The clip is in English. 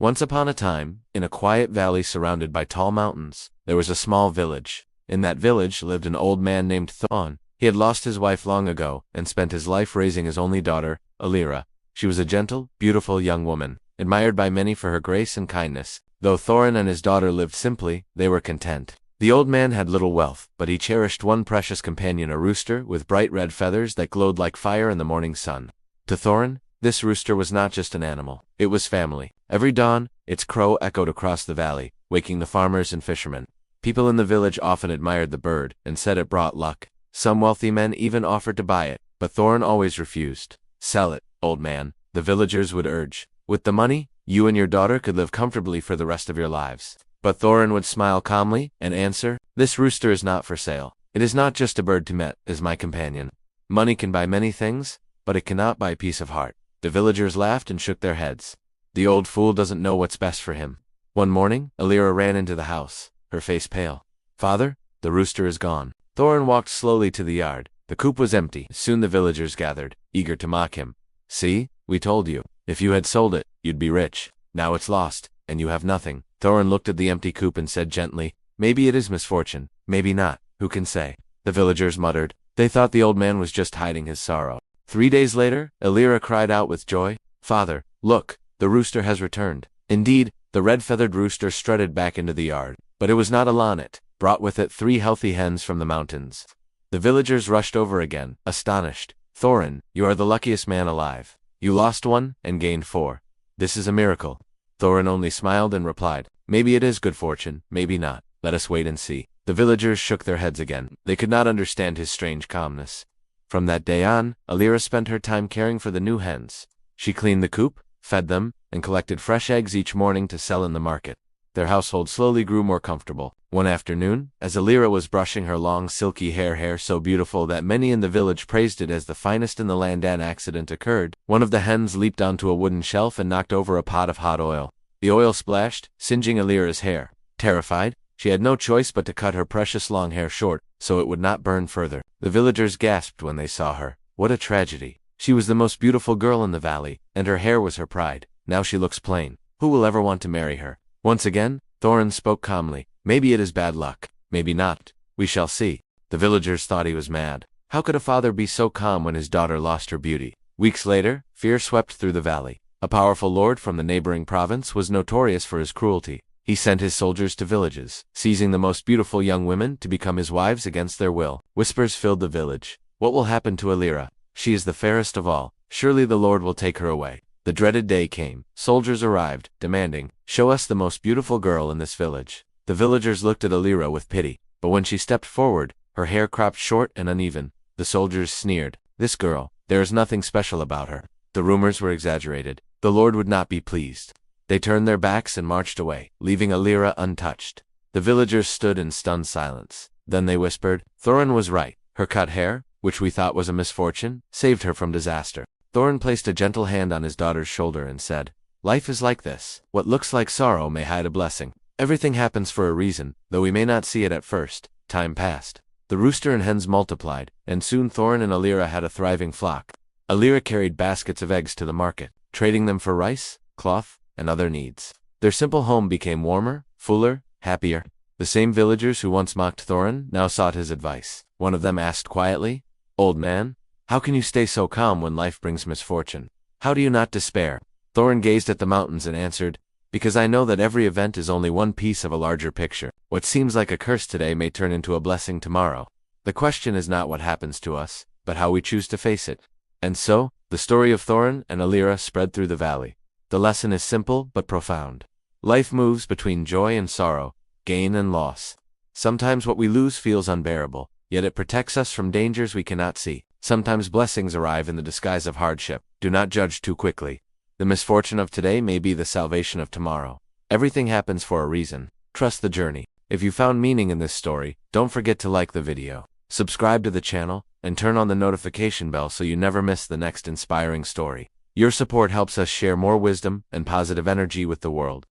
Once upon a time, in a quiet valley surrounded by tall mountains, there was a small village. In that village lived an old man named Thorin. He had lost his wife long ago and spent his life raising his only daughter, Alira. She was a gentle, beautiful young woman, admired by many for her grace and kindness. Though Thorin and his daughter lived simply, they were content. The old man had little wealth, but he cherished one precious companion, a rooster with bright red feathers that glowed like fire in the morning sun. To Thorin, this rooster was not just an animal, it was family. Every dawn, its crow echoed across the valley, waking the farmers and fishermen. People in the village often admired the bird and said it brought luck. Some wealthy men even offered to buy it, but Thorin always refused. "Sell it, old man," the villagers would urge. "With the money, you and your daughter could live comfortably for the rest of your lives." But Thorin would smile calmly and answer, "This rooster is not for sale. It is not just a bird to met as my companion. Money can buy many things, but it cannot buy peace of heart." The villagers laughed and shook their heads. "The old fool doesn't know what's best for him." One morning, Alira ran into the house, her face pale. "Father, the rooster is gone." Thorin walked slowly to the yard. The coop was empty. Soon the villagers gathered, eager to mock him. "See, we told you. If you had sold it, you'd be rich. Now it's lost, and you have nothing." Thorin looked at the empty coop and said gently, "Maybe it is misfortune, maybe not. Who can say?" The villagers muttered. They thought the old man was just hiding his sorrow. 3 days later, Alira cried out with joy, "Father, look, the rooster has returned." Indeed, the red-feathered rooster strutted back into the yard, but it was not alone. It brought with it 3 healthy hens from the mountains. The villagers rushed over again, astonished. "Thorin, you are the luckiest man alive. You lost 1 and gained 4. This is a miracle." Thorin only smiled and replied, "Maybe it is good fortune, maybe not. Let us wait and see." The villagers shook their heads again. They could not understand his strange calmness. From that day on, Alira spent her time caring for the new hens. She cleaned the coop, fed them, and collected fresh eggs each morning to sell in the market. Their household slowly grew more comfortable. One afternoon, as Alira was brushing her long silky hair so beautiful that many in the village praised it as the finest in the land, an accident occurred. One of the hens leaped onto a wooden shelf and knocked over a pot of hot oil. The oil splashed, singeing Alira's hair. Terrified, she had no choice but to cut her precious long hair short, so it would not burn further. The villagers gasped when they saw her. What a tragedy. She was the most beautiful girl in the valley, and her hair was her pride. Now she looks plain. Who will ever want to marry her? Once again, Thorin spoke calmly. "Maybe it is bad luck. Maybe not. We shall see." The villagers thought he was mad. How could a father be so calm when his daughter lost her beauty? Weeks later, fear swept through the valley. A powerful lord from the neighboring province was notorious for his cruelty. He sent his soldiers to villages, seizing the most beautiful young women to become his wives against their will. Whispers filled the village. What will happen to Alira? She is the fairest of all. Surely the Lord will take her away. The dreaded day came. Soldiers arrived, demanding, "Show us the most beautiful girl in this village." The villagers looked at Alira with pity, but when she stepped forward, her hair cropped short and uneven. The soldiers sneered. "This girl, there is nothing special about her." The rumors were exaggerated. The Lord would not be pleased. They turned their backs and marched away, leaving Alira untouched. The villagers stood in stunned silence. Then they whispered, "Thorin was right. Her cut hair, which we thought was a misfortune, saved her from disaster." Thorin placed a gentle hand on his daughter's shoulder and said, "Life is like this. What looks like sorrow may hide a blessing. Everything happens for a reason, though we may not see it at first." Time passed. The rooster and hens multiplied, and soon Thorin and Alira had a thriving flock. Alira carried baskets of eggs to the market, trading them for rice, cloth, and other needs. Their simple home became warmer, fuller, happier. The same villagers who once mocked Thorin now sought his advice. One of them asked quietly, "Old man, how can you stay so calm when life brings misfortune? How do you not despair?" Thorin gazed at the mountains and answered, "Because I know that every event is only one piece of a larger picture. What seems like a curse today may turn into a blessing tomorrow. The question is not what happens to us, but how we choose to face it." And so, the story of Thorin and Alira spread through the valley. The lesson is simple but profound. Life moves between joy and sorrow, gain and loss. Sometimes what we lose feels unbearable, yet it protects us from dangers we cannot see. Sometimes blessings arrive in the disguise of hardship. Do not judge too quickly. The misfortune of today may be the salvation of tomorrow. Everything happens for a reason. Trust the journey. If you found meaning in this story, don't forget to like the video, subscribe to the channel, and turn on the notification bell so you never miss the next inspiring story. Your support helps us share more wisdom and positive energy with the world.